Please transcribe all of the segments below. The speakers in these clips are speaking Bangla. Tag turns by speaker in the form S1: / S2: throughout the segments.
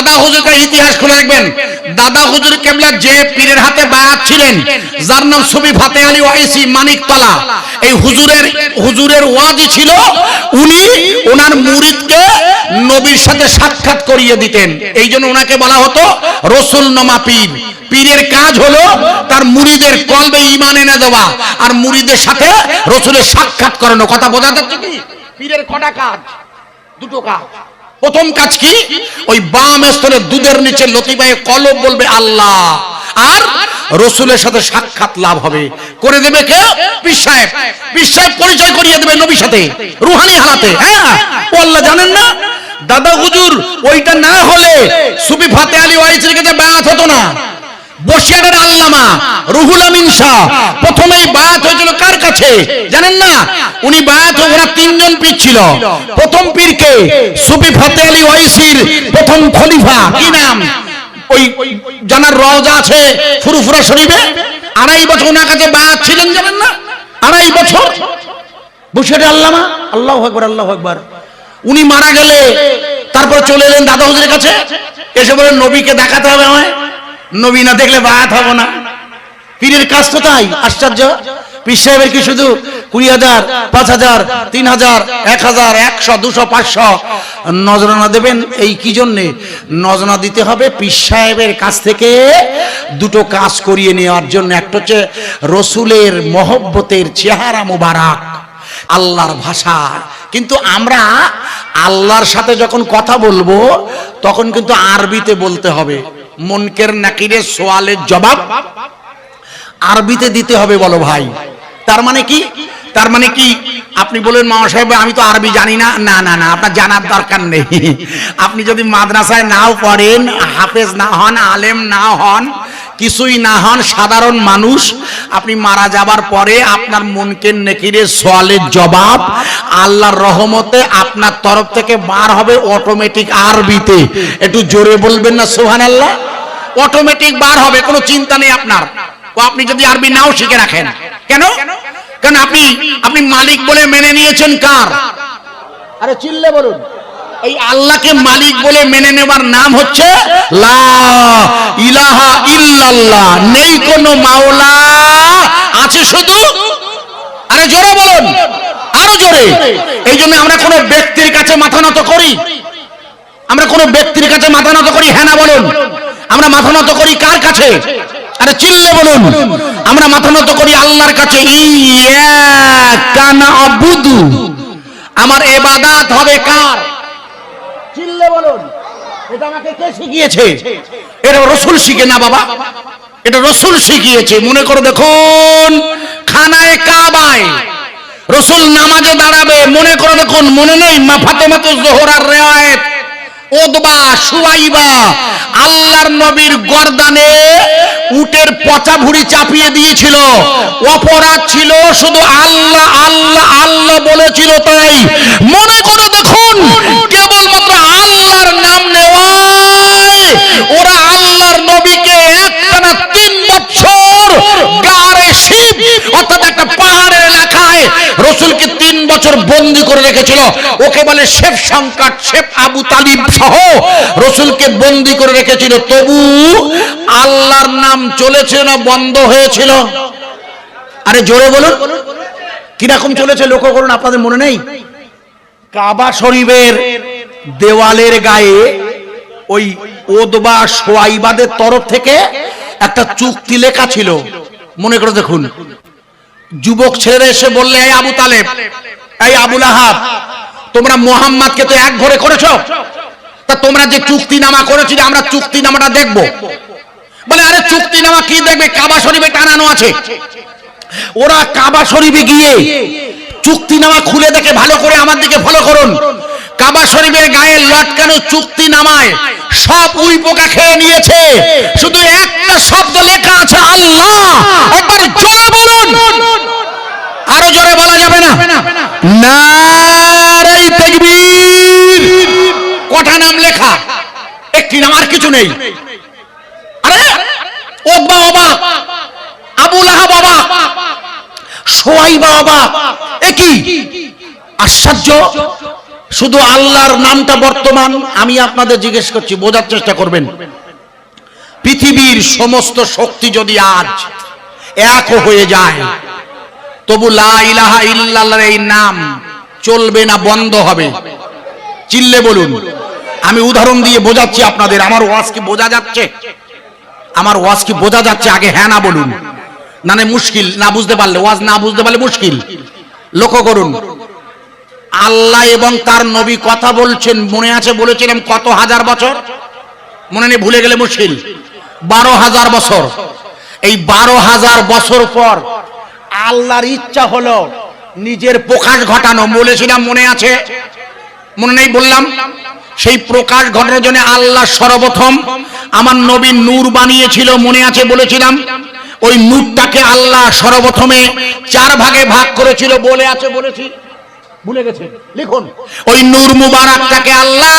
S1: দাদা হুজুরকে ইতিহাস খুলে দেখবেন, দাদা হুজুর কেবলা যে পীরের হাতে বায়াত ছিলেন, যার নাম সুফি ফাতে আলী ওয়াইসি মানিকতলা, এই হুজুরের ওয়াজি ছিল, উনি ওনার মুরিদকে নবীর সাথে সাক্ষাৎ করিয়ে দিতেন। এই জন্য ওনাকে বলা হতো রসুলনামা পীর। পীরের কাজ হলো তার মুরিদের কলবে ঈমান এনে দেওয়া আর মুরিদের সাথে রসুলের সাক্ষাৎ করানো। কথা বোঝা যাচ্ছে কি? পীরের কটা কাজ? দুটো কাজ। প্রথম কাজ কি? ওই বাম স্তরে দুধের নিচে লতিফায়ে কলব বলবে আল্লাহ, আর রসুলের সাথে সাক্ষাৎ লাভ হবে। করে দেবে কে? পীর সাহেব। পীর সাহেব পরিচয় করিয়ে দেবে নবীর সাথে রুহানি হালাতে। হ্যাঁ, ও আল্লাহ জানেন না? দাদা হুজুর ওইটা না হলে সুফি ফাতে আলী ওয়াইসির কাছে বায়াত হতো না। বসিরহাটের আল্লামা রুহুল আমিন শাহ প্রথমেই বায়াত হয়েছিল কার কাছে জানেন না? উনি বায়াত, ওরা তিনজন পীর ছিল। প্রথম পীরকে সুফি ফাতে আলী ওয়াইসির প্রথম খলিফা, কি নাম? ওই জানার রওজা আছে ফুরফুরা শরীফে, 2.5 বছর ওনার কাছে বায়াত ছিলেন, জানেন না? 2.5 বছর বসিরহাটের আল্লামা। আল্লাহু আকবার, আল্লাহু আকবার। উনি মারা গেলে তারপর চলে এলেন দাদা হুজুরের কাছে, এসে বলেন নবীকে দেখাতে হবে আমায়, নবী না দেখলে বায়াত হবো না। পীরের কাজ তো তাই। আশ্চর্য! পীর সাহেবের কি শুধু 20,000, 5,000, 3,000, 1,000, 100, 200, 500 নজরানা দেবেন? এই কি জন্যে নজরানা দিতে হবে? পীর সাহেবের কাছ থেকে দুটো কাজ করিয়ে নেওয়ার জন্য। একটা হচ্ছে রসুলের মহব্বতের চেহারা মুবারক, আল্লাহর ভাষা। কিন্তু আমরা আল্লাহর সাথে যখন কথা বলবো তখন কিন্তু আরবিতে বলতে হবে। মুনকের নাকিরের সওয়ালের জবাব আরবিতে দিতে হবে। বলো ভাই, তার মানে কি? তার মানে কি আপনি বলেন মামা সাহেব আমি তো আরবি জানি না। না না না, আপনার জানার দরকার নেই। আপনি যদি মাদ্রাসায় নাও পড়েন, হাফেজ না হন, আলেম না হন, কিছুই না হন, সাধারণ মানুষ, আপনি মারা যাবার পরে আপনার মুনকের নাকিরের সওয়ালের জবাব আল্লাহর রহমতে আপনার তরফ থেকে বার হবে অটোমেটিক আরবিতে। একটু জোরে বলবেন না সুবহানাল্লাহ? অটোমেটিক বার হবে, কোনো চিন্তা নেই আপনার। ও আপনি যদি আরবি নাও শিখে রাখেন, কেন? কারণ আপনি মালিক বলে মেনে নিয়েছেন কার? আরে চিল্লে বলুন। এই আল্লাহকে মালিক বলে মেনে নেবার নাম হচ্ছে লা ইলাহা ইল্লাল্লাহ। নেই কোনো মাওলা, আছে শুধু, আরে জোরে বলুন, আরো জোরে। এই জন্য আমরা কোনো ব্যক্তির কাছে মাথা নত করি? আমরা কোনো ব্যক্তির কাছে মাথা নত করি? হ্যাঁ না বলুন। আমরা মাথা নত করি কার কাছে? আরে চিল্লে বলুন। আমরা মাথা নত করি আল্লাহর কাছে। ইয়াকা না'বুদু, আমার ইবাদত হবে কার? চিল্লে বলুন। এটা আমাকে কে শিখিয়েছে? এটা রাসূল শিখে না বাবা, এটা রাসূল শিখিয়েছে। মনে করে দেখুন, খানায়ে কাবায় রাসূল নামাজে দাঁড়াবে, মনে করে দেখুন, মনে নেই মা ফাতেমাতুজ জোহরার রিওয়ায়াত, উতবা সুয়াইবা আল্লাহর নবীর গর্দানে উটের পচা ভুঁড়ি চাপিয়ে দিয়েছিল। অপরাধ ছিল শুধু আল্লাহ আল্লাহ আল্লাহ বলেছিল তাই। মনে করে দেখুন, কেবলমাত্র আল্লাহর নাম নেওয়ায় ওরা আল্লাহর নবীকে একটানা 3 বছর গারে শিব অর্থাৎ একটা পাহাড়ের এলাকায় রাসূলকে 3 বছর বন্দী করে রেখেছিল। ওকে বলে শেফ সংকট, শেফ আবু তালিব সহ রাসূলকে বন্দী করে রেখেছিল। তবু আল্লাহর নাম চলেছে না বন্ধ হয়েছিল? আরে জোরে বলুন, কিরকম চলেছে লক্ষ্য করুন। আপনাদের মনে নেই কাবা শরীফের দেওয়ালের গায়ে ওই উতবা সুয়াইবাদের তরফ থেকে একটা চুক্তি লেখা ছিল? মনে করে দেখুন। যুবক ছেলেরা এসে বললে, এই আবু তালেব, এই আবু লাহাব, তোমরা মুহাম্মদকে তো এক ঘরে করেছো, তা তোমরা যে চুক্তিনামা করেছো আমরা চুক্তিনামাটা দেখবো। বলে আরে চুক্তিনামা কি দেখবে, কাবা শরীফে টানানো আছে। ওরা কাবা শরীফে গিয়ে চুক্তিনামা খুলে দেখে, ভালো করে আমার দিকে ফলো করুন, কাবা শরীফের গায়ে লটকানো চুক্তিনামায় সব উই পোকা খেয়ে নিয়েছে, শুধু একটা শব্দ লেখা আছে আল্লাহ। একবার জোরে বলুন। আরো জোরে বলা যাবে না? নারে তাকবীর। কটা নাম লেখা? একটি নাম, আর কিছু নেই। আরে উতবা অবাক, আবু লাহাব অবাক, সুয়াইবা অবাক। এ কি আশ্চর্য! শুধু আল্লাহর নামটা বর্তমান। আমি আপনাদের জিজ্ঞেস করছি, বোঝার চেষ্টা করবেন। পৃথিবীর সমস্ত শক্তি যদি আজ এক হয়ে যায়, তবু লা ইলাহা ইল্লাল্লাহর এই নাম চলবে না, বন্ধ হবে? চিল্লে বলুন। আমি উদাহরণ দিয়ে বোঝাচ্ছি আপনাদের। আমার ওয়াজ কি বোঝা যাচ্ছে? আমার ওয়াজ কি বোঝা যাচ্ছে? আগে হ্যাঁ না বলুন, না মুশকিল। না বুঝতে পারলে, ওয়াজ না বুঝতে পারলে মুশকিল। লক্ষ্য করুন, আল্লাহ এবং তার নবী কথা বলছেন, মনে আছে বলেছিলাম কত হাজার বছর? মনে নেই, ভুলে গেলে মুশকিল। 12,000 বছর। এই 12,000 বছর পর আল্লাহর ইচ্ছা হলো নিজের প্রকাশ ঘটানো। বলেছিলাম, মনে আছে? মনে নেই বললাম? সেই প্রকাশ ঘটানোর জন্য আল্লাহ সর্বপ্রথম আমার নবী নূর বানিয়েছিল, মনে আছে বলেছিলাম? ওই নূরটাকে আল্লাহ সর্বপ্রথমে 4 ভাগে ভাগ করেছিল, বলে আছে বলেছি? ভুলে গেছে? লিখুন। ওই নূর মুবারকটাকে আল্লাহ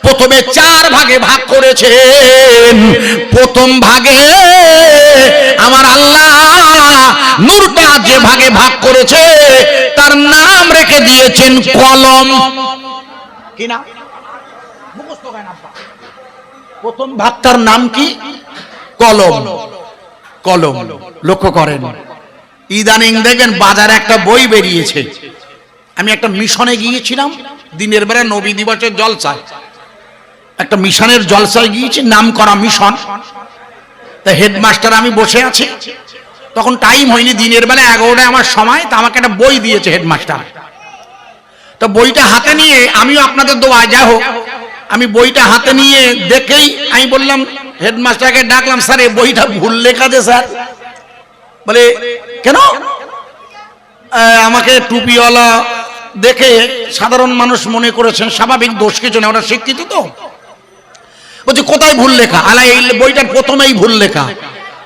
S1: প্রথমে 4 ভাগে ভাগ করেছেন। প্রথম ভাগে আমার আল্লাহ নূরটা যে ভাগে ভাগ করেছে তার নাম রেখে দিয়েছেন কলম। কি নাম? মুখস্থ করেন আব্বা। প্রথম ভাগটার নাম কি? কলম। কলম। লক্ষ্য করেন, ইদানিং দেখেন বাজারে একটা বই বেরিয়েছে। আমি একটা মিশনে গিয়েছিলাম দিনের বেলা, নবী দিবসের জলসায়। একটা মিশনের জলসায় গিয়েছি, নাম করা মিশন। তা হেডমাস্টার আমি বসে আছি, তখন টাইম হয়নি, দিনের বেলা 11টায় আমার সময়। তা আমাকে একটা বই দিয়েছে হেডমাস্টার। তো বইটা হাতে নিয়ে, আমিও আপনাদের দোয়ায়, যাই হোক, আমি বইটা হাতে নিয়ে দেখেই আমি বললাম, হেডমাস্টারকে ডাকলাম, স্যার এই বইটা ভুল লেখা আছে স্যার। বলে কেন? আমাকে টুপিওয়ালা দেখে সাধারণ মানুষ মনে করেছেন, স্বাভাবিক, দোষ কিছু নেই, ওরা শিক্ষিত তো। বলছি কোথায় ভুল লেখা? আলা এই বইটার প্রথমেই ভুল লেখা।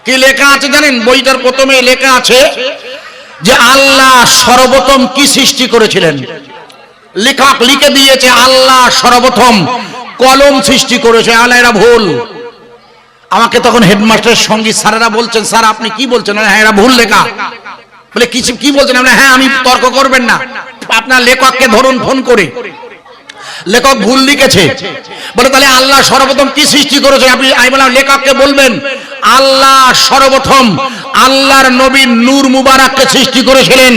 S1: কি লেখা আছে জানেন? বইটার প্রথমে লেখা আছে যে আল্লাহ সর্বপ্রথম কি সৃষ্টি করেছিলেন। লেখক লিখে দিয়েছে আল্লাহ সর্বপ্রথম কলম সৃষ্টি করেছে। আল্লাহ, এরা ভুল। আমাকে তখন হেডমাস্টারের সঙ্গী স্যারেরা বলছেন, স্যার আপনি কি বলছেন? হ্যাঁ, এরা ভুল লেখা। বলে কিছু কি বলছেন? হ্যাঁ, আমি তর্ক করবেন না, আপনার লেখককে ধরুন ফোন করে। লেখক ভুল লিখেছে। বলে তাহলে আল্লাহ সর্বপ্রথম কি সৃষ্টি করেছে? আমি বললাম লেখককে বলবেন আল্লাহ সর্বপ্রথম আল্লাহর নবী নূর মুবারককে সৃষ্টি করেছিলেন।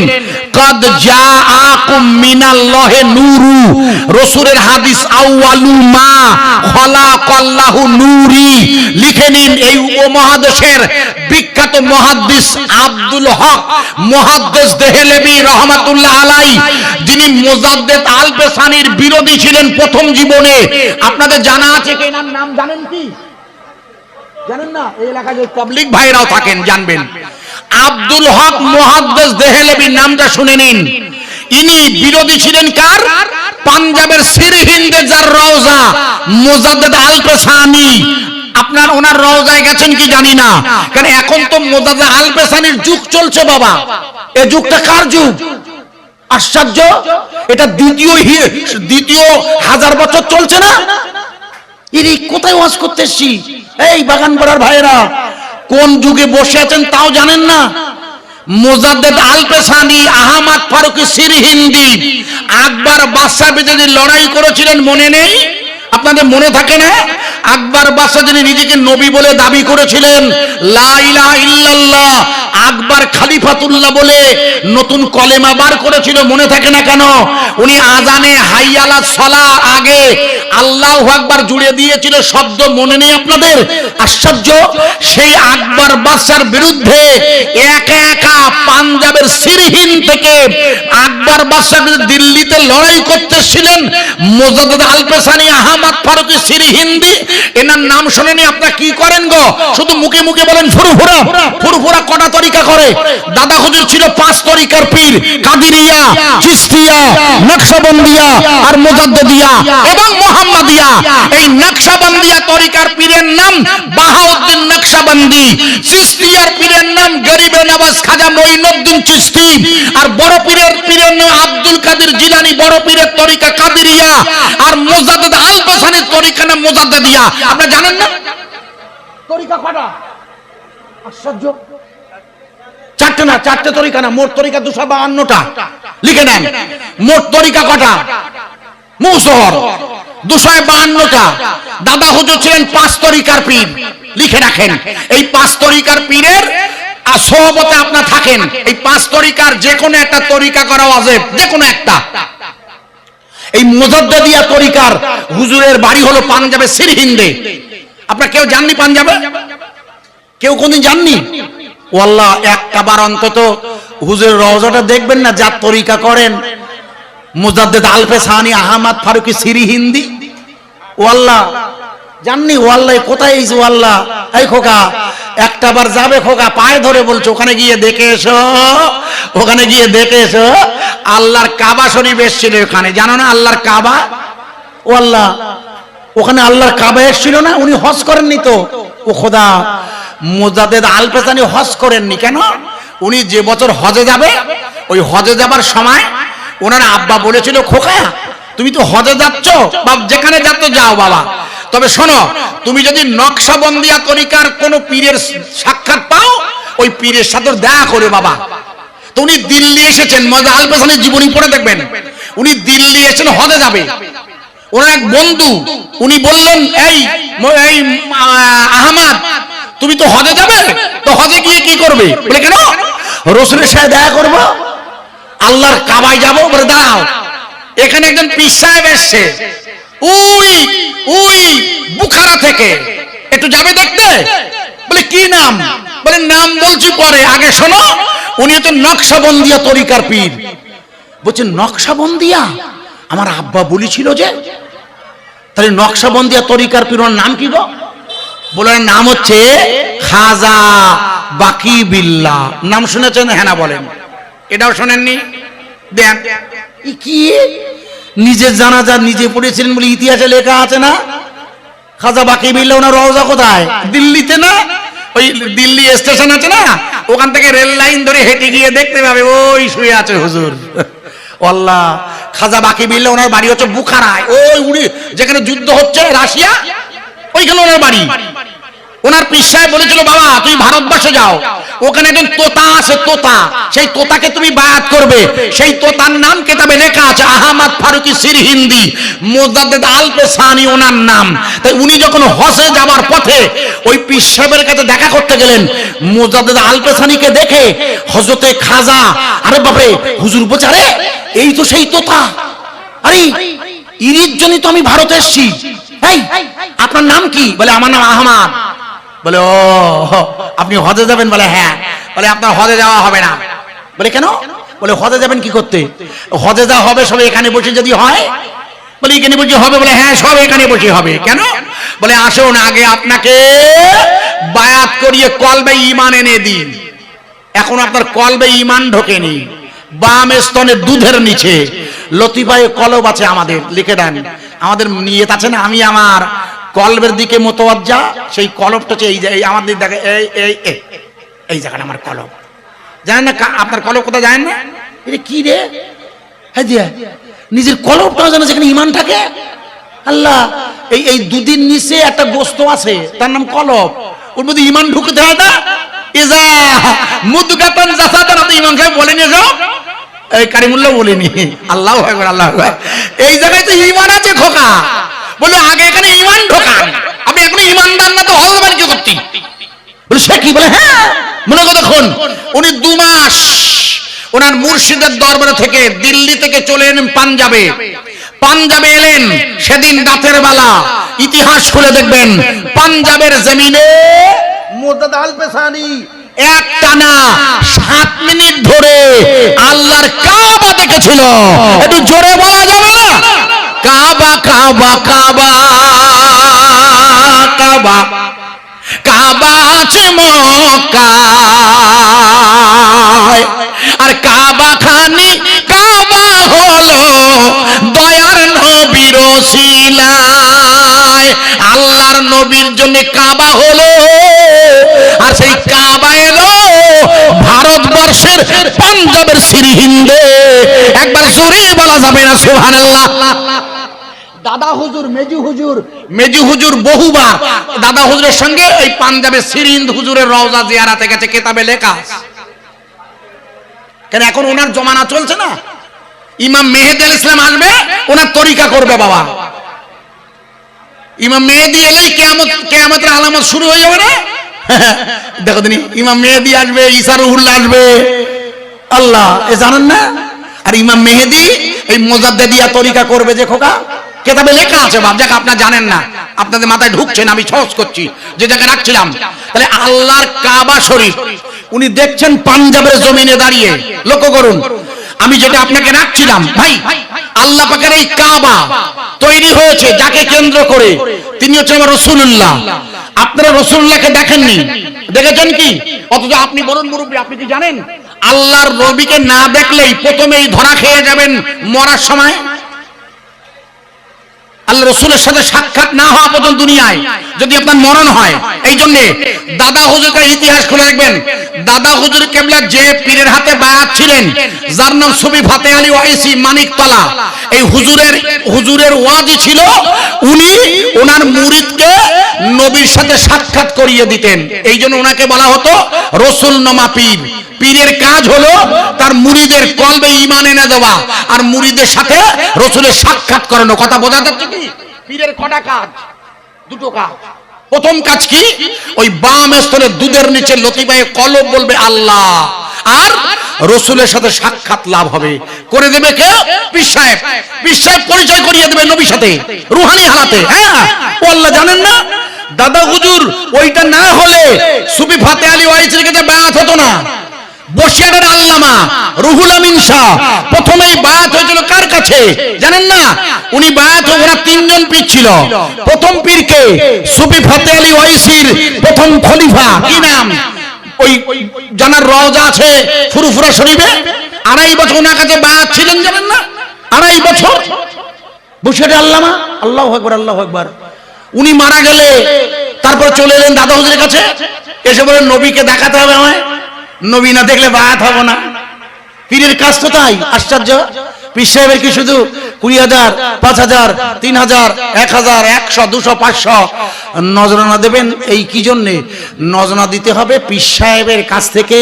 S1: কদ জাআকুম মিনাল্লাহি নূরু, রাসূলের হাদিস, আউয়ালু মা খালাকাল্লাহু নূরি। লিখে নিন, এই উপমহাদেশের বিখ্যাত মুহাদ্দিস আব্দুল হক মুহাদ্দিস দেহলেভি রাহমাতুল্লাহ আলাইহি, যিনি মুজাদ্দিদ আল পেশানির বিরোধী ছিলেন প্রথম জীবনে। আপনাদের জানা আছে কি? নাম জানেন কি? জানেন না? এই এলাকায় যে পাবলিক ভাইরাও থাকেন জানবেন। আব্দুল হক মুহাদ্দিস দেহলেভির নামটা শুনে নিন। ইনি বিরোধী ছিলেন কার? পাঞ্জাবের সিরহিন্দে যার রওজা মুজাদ্দিদ আল পেশানি। আপনার ওনার রওজায় গেছেন কি জানি না, কারণ এখন তো মুজাদ্দিদ আল পেশানির যুগ চলছে বাবা। এই যুগটা কার যুগ? আশ্চর্য, এটা দ্বিতীয় 1000 বছর চলছে না? এরই কোথায় ওয়াজ করতে এসছি? এই বাগান পাড়ার ভাইয়েরা, কোন যুগে বসে আছেন তাও জানেন না? মুজাদ্দিদ আল পেশানি, আহমদ ফারুকি সিরহিন্দি, আকবর বাদশার বিরুদ্ধে লড়াই করেছিলেন, মনে নেই? আপনাদের মনে থাকে না? আকবর বাদশা যিনি নিজেকে নবী বলে দাবি করেছিলেন, লা ইলাহা ইল্লাল্লাহ, আকবর খলিফাতুল্লাহ বলে নতুন কলেমা বার করেছিল, মনে থাকে না কেন? উনি আজানে হাইয়া আলাস সালাহ আগে আল্লাহু আকবার জুড়ে দিয়েছিল শব্দ, মনে নেই আপনাদের? আশ্চর্য, সেই আকবর বাদশার বিরুদ্ধে একা একা পাঞ্জাবের সিরহিন্দ থেকে আকবর বাদশা দিল্লিতে লড়াই করতেছিলেন মুজাদ্দিদ আল পেশানি, আহমদ ফারুকি সিরহিন্দি। এনার নাম শুনেনি? আপনারা কি করেন গো? শুধু মুখে মুখে বলেন ফুরফুরা। ফুরফুরা কটা তরিকা করে? দাদা হুজুর ছিল 5 তরিকার পীর, কাদিরিয়া, চিশতিয়া, নকশবন্দিয়া আর মুজাদ্দিদিয়া এবং মুহাম্মাদিয়া। এই নকশবন্দিয়া তরিকার পীরের নাম বাহাউদ্দিন নকশবন্দি, চিশতিয়ার পীরের নাম গরিবে নওয়াজ খাজা মঈনুদ্দিন চিশতি, আর বড় পীরের নাম আব্দুল কাদের জিলানী, বড় পীরের তরিকা কাদিরিয়া, আর মুজাদ্দিদ আল পেশানির তরিকা নাম মুজাদ্দিদিয়া। আপনারা জানেন না তরিকা কটা? আশ্চর্য। চারটে না, চারটে তরিকা না, মোট তরিকা 252টা। লিখে নেন মোট তরিকা কটা? মুসহর 252টা। দাদা হুজুর ছিলেন 5 তরিকার পীর। লিখে রাখেন, এই 5 তরিকার পীরের সোহবতে আপনারা থাকেন। এই 5 তরিকার যে কোনো একটা তরিকা করা ওয়াজিব, যে কোনো একটা। এই মুজাদ্দিদিয়া তরিকার হুজুরের বাড়ি হলো পাঞ্জাবের সিরহিন্দে। আপনারা কেউ জাননি পাঞ্জাবে? কেউ কোনদিন জাননি? ওয়াল্লাহ একটা বার অন্তত হুজুরের রওজাটা দেখবেন না, যা তরিকা করেন মুজাদ্দিদ আলফেসানি আহমদ ফারুকি সিরহিন্দি। ওয়াল্লাহ জাননি? ওয়াল্লাহ কোথায় এই ওয়াল্লাহ? এই খোকা একটা বার যাবে, খোকা পায়ে ধরে বলছো ওখানে গিয়ে দেখে এসো, ওখানে গিয়ে দেখে এসো। আল্লাহর কাবা শরীফ এসেছিল ওখানে, জানো না আল্লাহর কাবা? ওয়াল্লাহ ওখানে আল্লাহর কাবা এসেছিল না? উনি হজ করেননি তো। ও খোদা, মুজাদ্দিদ আলফেসানি হজ করেননি কেন? উনি যে বছর হজে যাবে, ওই হজে যাবার সময় ওনার আব্বা বলেছিল, খোকা তুমি তো হজে যাচ্ছ, বা যেখানে যাচ্ছ যাও বাবা, তবে শোনো তুমি যদি নকশবন্দিয়া তরিকার কোন পীরের সাক্ষাৎ পাও, ওই পীরের সাথে দেখা করে বাবা। তো উনি দিল্লি এসেছেন, মুজাদ্দিদ আলফেসানির জীবনী পড়ে দেখবেন, উনি দিল্লি এসেছেন হজে যাবে। ওনার এক বন্ধু উনি বললেন, এই আহমদ তুমি তো হজে যাবে, তো হজে গিয়ে কি করবে? বলে কেন? রাসূলের সাথে দেখা করব, আল্লাহর কাবায় যাব। বলে দাঁড়াও, এখানে একজন পীর সাহেব এসেছে ওই ওই বুখারা থেকে, একটু যাবে দেখতে। বলে কি নাম? বলে নাম বলছি পরে, আগে শোনো উনি তো নকশবন্দিয়া তরিকার পীর। বলছেন নকশবন্দিয়া? আমার আব্বা বলেছিল যে। তাহলে নকশবন্দিয়া তরিকার পীর ওর নাম কি গো? বলে নাম হচ্ছে খাজা বাকি বিল্লাহ। নাম শুনেছেন? হ্যাঁ না বলেন। এটাও শোনেননি? দেন কি নিজের জানাজা নিজে পড়েছিলেন বলে ইতিহাসে লেখা আছে না? খাজা বাকি বিল্লাহ ওনার রওজা কোথায়? দিল্লিতে না? ওই দিল্লি স্টেশন আছে না, ওখান থেকে রেল লাইন ধরে হেঁটে গিয়ে দেখতে পাবে ওই শুয়ে আছে হুজুর। আল্লাহ, খাজা বাকি বিল্লাহ ওনার বাড়ি হচ্ছে বুখারায়, ওই উড়ি যেখানে যুদ্ধ হচ্ছে রাশিয়া, ওইখানে ওনার বাড়ি। ওনার পীর সাহেব বলেছিল, বাবা তুমি ভারতবর্ষে যাও, ওখানে একজন তোতা আছে, তোতা, সেই তোতাকে তুমি বায়াত করবে। সেই তোতার নাম কিতাবে লেখা আছে আহমদ ফারুকি সিরহিন্দি, মুজাদ্দিদ আলফেসানি ওনার নাম। তাই উনি যখন হজে যাবার পথে ওই পীর সাহেবের কাছে দেখা করতে গেলেন, মুজাদ্দিদ আলফেসানিকে দেখে হযরতে খাজা, আরে বাপরে হুজুর বলছে, আরে এই তো সেই তোতা, আরে ইরির জন্য তো আমি ভারতে এসেছি। এই আপনার নাম কি? বলে আমার নাম আহমদ। বলে ও আপনি হজে যাবেন? বলে হ্যাঁ। বলে আপনার হজে যাওয়া হবে না। বলে কেন? বলে হজে যাবেন কি করতে? হজে যাওয়া হবে সব এখানে বসে যদি হয়। বলে এখানে বসে হবে? বলে হ্যাঁ সব এখানে বসে হবে। কেন? বলে আসুন আগে আপনাকে বায়াত করিয়ে কলবে ঈমান এনে দিন। এখন আপনার কলবে ঈমান ঢোকেনি, বাম স্তনে দুধের নিচে লতিফায়ে কলব আছে আমাদের, লিখে দেন। আমাদের নিয়ত আছে না, আমি আমার কলবের দিকে মোতওয়াজ্জা, সেই কলবটা হচ্ছে এই যে আমাদের দেখে এই এই এই জায়গাটা আমার কলব। জানেন না আপনার কলব কোথায়? জানেন না? এটা কি রে? হ্যাঁ দিয়া নিজের কলবটা জানে যেখানে ঈমান থাকে। আল্লাহ, এই এই দুদিন নিচে একটা গোস্ত আছে, তার নাম কলব, ওর মধ্যে ঈমান ঢুকতে হয় না। ইজা মুদগাতান জাসাদান, আপনি ইমাম সাহেব বলেনি এসব? এই কারিমুল্লাহ বলেনি? আল্লাহু আকবার, আল্লাহু আকবার। এই জায়গায় তো ঈমান আছে খোকা। বলে আগে এখানে ঈমান ঢোকান, আপনি এখন ঈমানদার না তো হজ যাবেন কি করতে? বলে সে কি? বলে হ্যাঁ। মনে করে দেখুন উনি 2 মাস ওনার মুর্শিদের দরবারে থেকে দিল্লি থেকে চলে এলেন পাঞ্জাবে। পাঞ্জাবে এলেন সেদিন রাতের বেলা, ইতিহাস খুলে দেখবেন পাঞ্জাবের জমিনে মুজাদ্দিদ আলফেসানি একটানা 7 মিনিট ধরে আল্লাহর কাবা দেখেছিল। একটু জোরে বলা যাবে না? কাবা কাবা কাবা কাবা কাবা আছে মক্কায়, আর কাবা খানি কাবা হলো দয়ার নবীর ওসিলায়। আল্লাহর নবীর জন্য কাবা হলো, আর সেই কাবা এলো ভারতবর্ষের পাঞ্জাবের সিরহিন্দে। একবার জোরে বলা যাবে না সুবহানাল্লাহ? দাদা হুজুর, মেজু হুজুর বহুবার দাদা হুজুরের সঙ্গে এই পাঞ্জাবের সিরহিন্দ হুজুরের রওজা জিয়ারাতে গেছে, কিতাবে লেখা। কেন এখন ওনার জমানা চলছে না, ইমাম মেহেদী আলাইহিস সালাম আসবে, ওনার তরিকা করবে বাবা। ইমাম মেহেদী এলেই কিয়ামতের আলামত শুরু হয়ে যাবে না। দেখো দিন ইমাম মেহেদী আসবে, ঈসা রুহুল্লাহ আসবে, আল্লাহ এ জানেন না। আর ইমাম মেহেদী এই মুজাদ্দিদিয়া তরিকা করবে যে খোকা, কিতাবে লেখা আছে বাপ, যাক আপনারা জানেন না, আপনাদের মাথায় ঢুকছে না, আমি সহজ করছি যে জায়গায় রাখছিলাম। তাহলে আল্লাহর কাবা শরীফ উনি দেখছেন পাঞ্জাবের জমিনে দাঁড়িয়ে, লক্ষ্য করুন আমি যেটা আপনাকে রাখছিলাম ভাই, আল্লাহ পাকের এই কাবা তৈরি হয়েছে যাকে কেন্দ্র করে, তিনি হচ্ছে আমার রাসূলুল্লাহ। আপনারা রাসূলুল্লাহকে দেখেননি, দেখেছেন কি? অথচ আপনি বলুন মুরব্বী, আপনি কি জানেন আল্লাহর নবীকে না দেখলেই প্রথমেই ধরা খেয়ে যাবেন মরার সময়? আল্লাহ রাসূলের সাথে সাক্ষাৎ না হওয়া পর্যন্ত দুনিয়ায় যদি আপনার মরণ হয়। এই জন্য দাদা হুজুরের ইতিহাস খুলে দেখবেন, দাদা হুজুর কেবলা যে পীরের হাতে বায়াত ছিলেন, যার নাম সুফি ফাতে আলী ওয়াইসি মানিকতলা, এই হুজুরের ওয়াজি ছিল, উনি ওনার মুরিদকে নবীর সাথে সাক্ষাৎ করিয়ে দিতেন। এই জন্য ওনাকে বলা হতো রসুলনুমা পীর। পীরের কাজ হলো তার মুরিদের কলবে ঈমান এনে দেওয়া আর মুরিদের সাথে রসুলের সাক্ষাৎ করানো। কথা বোঝা যাচ্ছে কি? পীরের কটা কাজ? দুটো কাজ। প্রথম কাজ কি? ওই বাম স্তরে দুধের নিচে লতিফায়ে কলব বলবে আল্লাহ, আর রসুলের সাথে সাক্ষাৎ লাভ হবে। করে দেবে কে? পীর সাহেব। পীর সাহেব পরিচয় করিয়ে দেবে নবীর সাথে রুহানি হালাতে। হ্যাঁ, ও আল্লাহ জানেন না, দাদা হুজুর ওইটা না হলে সুফি ফাতে আলী ওয়াইসির কাছে বায়াত হতো না। বসিরহাটের আল্লামা রুহুল আমিন শাহ প্রথমেই বায়াত হয়েছিল কার কাছে জানেন না? উনি বায়াত, ওরা তিনজন পীর ছিল। প্রথম পীরকে সুফি ফাতে আলী ওয়াইসির প্রথম খলিফা, কি নাম? ওই জানার রওজা আছে ফুরফুরা শরীফে, 2.5 বছর ওনার কাছে বায়াত ছিলেন, জানেন না? 2.5 বছর বসিরহাটের আল্লামা। আল্লাহু আকবার, আল্লাহু আকবার। উনি মারা গেলে তারপর চলে এলেন দাদা হুজুরের কাছে, এসে বলেন নবীকে দেখাতে হবে আমায়, নবী না দেখলে বায়াত হবে না। পীরের কাজ তো তাই। আশ্চর্য, পীর সাহেবের কি শুধু 20,000, 5,000, 3,000, 1,000, 100, 200, 500 নজরানা দেবেন? এই কি জন্যে নজরানা দিতে হবে? পীর সাহেবের কাছ থেকে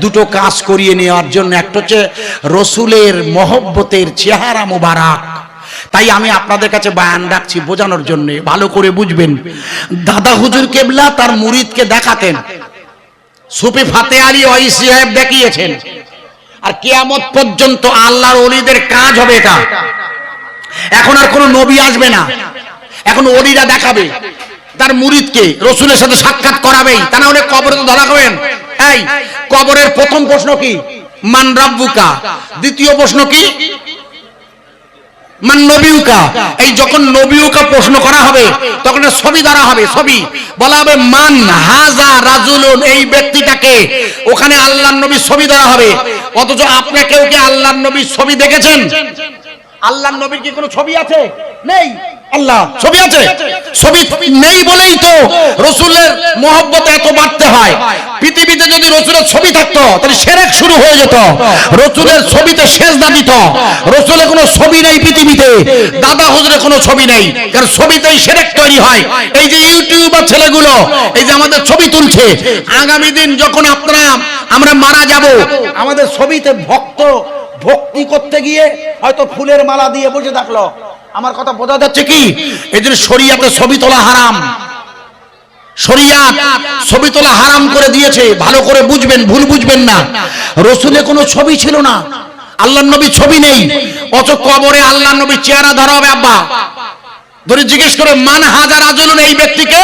S1: দুটো কাজ করিয়ে নেওয়ার জন্য। একটা হচ্ছে রসুলের মহব্বতের চেহারা মুবারক। তাই আমি আপনাদের কাছে বায়ান রাখছি বোঝানোর জন্য, ভালো করে বুঝবেন। দাদা হুজুর কেবলা তার মুরিদকে দেখাতেন, সুফি ফাতে আলী ওয়াইসি সাহেব দেখিয়েছেন। আর কিয়ামত পর্যন্ত আল্লাহর ওলিদের কাজ হবে এটা। এখন আর কোনো নবী আসবে না, এখন ওলিরা দেখাবে তার মুরিদকে, রসুলের সাথে সাক্ষাৎ করাবেই, তা না হলে কবরে তো ধরা খাবেন। এই কবরের প্রথম প্রশ্ন কি? মান রাব্বুকা। দ্বিতীয় প্রশ্ন কি? মান নবিউকা। এই যখন নবিউকা প্রশ্ন করা হবে তখন ছবি ধরা হবে, ছবি বলা হবে মান হাজা রাজুলুন, এই ব্যক্তিটাকে। ওখানে আল্লাহর নবীর ছবি ধরা হবে। অথচ আপনি কেউ কি আল্লাহর নবীর ছবি দেখেছেন? আল্লাহর নবীর কি কোনো ছবি আছে? নেই। আল্লাহ ছবি আছে? ছবি নেই বলেই তো রসুলের মহব্বত এত বাড়তে হয়। পৃথিবীতে যদি রসুলের ছবি থাকতো তাহলে শিরক শুরু হয়ে যেত। রসুলের ছবিতে সেজদা দিত। রসুলের কোনো ছবি নেই পৃথিবীতে, দাদা হুজুরের কোনো ছবি নেই, কারণ ছবিতেই শিরক তৈরি হয়। এই যে ইউটিউবার ছেলেগুলো এই যে আমাদের ছবি তুলছে, আগামী দিন যখন আমরা মারা যাব, আমাদের ছবিতে ভক্তি করতে গিয়ে হয়তো ফুলের মালা দিয়ে বসে থাকলো। আমার কথা বোঝা যাচ্ছে কি? এই জন্য শরীয়তে ছবি তোলা হারাম। শরীয়ত ছবি তোলা হারাম করে দিয়েছে, ভালো করে বুঝবেন, ভুল বুঝবেন না। রসুলের কোনো ছবি ছিল না, আল্লাহর নবীর ছবি নেই। অথচ কবরে আল্লাহর নবীর চেহারা ধরা হবে। আব্বা ধরে জিজ্ঞেস করে মান হাজার রাজুলুন, এই ব্যক্তিকে।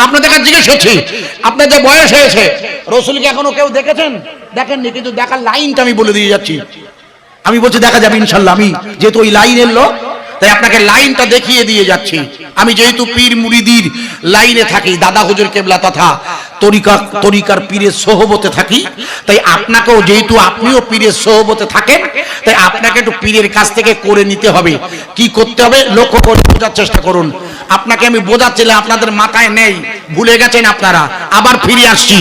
S1: আপনাদের কাছে জিজ্ঞেস করছি, আপনার যে বয়স হয়েছে রসুলকে এখনো কেউ দেখেছেন? দেখেননি, কিন্তু দেখার লাইনটা আমি বলে দিয়ে যাচ্ছি। আমি বলছি দেখা যাবে ইনশাল্লাহ। আমি যেহেতু ওই লাইনের লোক, তাই আপনাকে লাইনটা দেখিয়ে দিয়ে যাচ্ছি। আমি যেহেতু পীর মুরিদির লাইনে থাকি, দাদা হুজুর কেবলা তথা তরিকার পীরের সোহবতে থাকি, তাই আপনাকেও, যেহেতু আপনিও পীরের সোহবতে থাকেন, তাই আপনাকে একটু পীরের কাছ থেকে করে নিতে হবে। কি করতে হবে লক্ষ্য করে বোঝার চেষ্টা করুন। আপনাকে আমি বোঝাচ্ছিলাম, আপনাদের মাথায় নেই, ভুলে গেছেন আপনারা। আবার ফিরে আসছি।